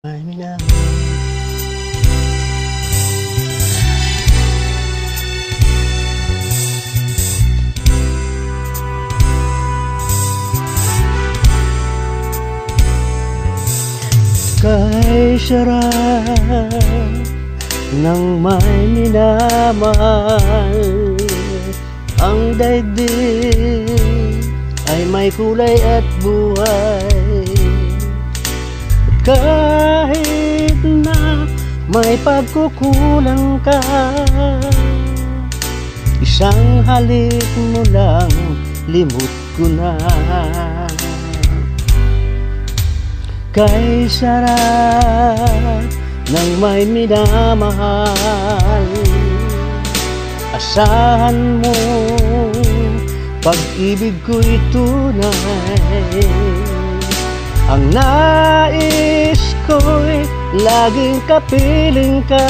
Ay minamahal. Kay sarap ng may minamahal, ang daigdig ay may kulay at buhay. Kahit na may pagkukulang ka, isang halik mo lang, limot ko na. Kay sarap ng may minamahal, asahan mo pag-ibig ko'y tunay. Ang nais ko'y laging kapiling ka.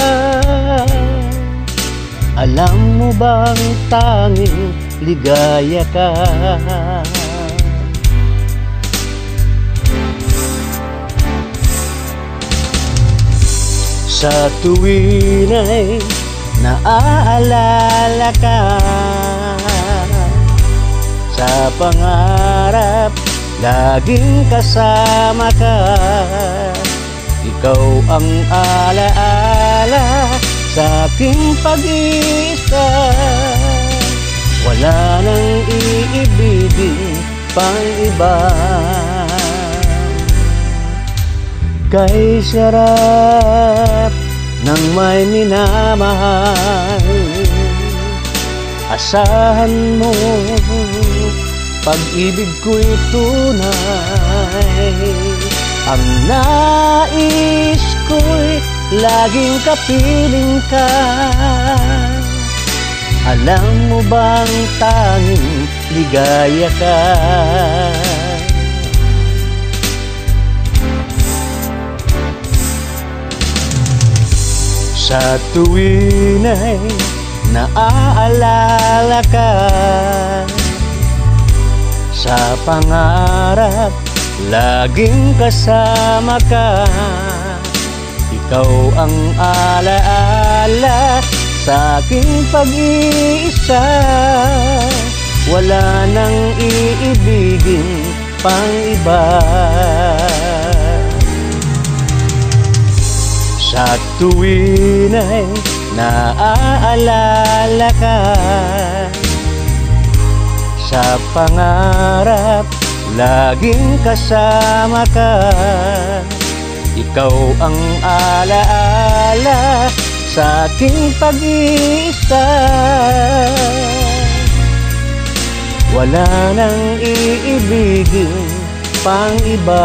Alam mo bang tanging ligaya ka? Sa tuwin ay naaalala ka, sa pangarap laging kasama ka. Ikaw ang alaala sa aking pag-iisa. Wala nang iibigin pang iba. Kay sarap ng may minamahal, asahan mo pag-ibig ko'y tunay. Ang nais ko'y laging kapiling ka. Alam mo bang tanging ligaya ka? Sa tuwin ay naaalala ka, sa pangarap laging kasama ka. Ikaw ang alaala sa aking pag-iisa. Wala nang iibigin pang iba. Sa tuwin ay naaalala ka, sa pangarap laging kasama ka. Ikaw ang alaala sa aking pag-iisa. Wala nang iibigin pang iba.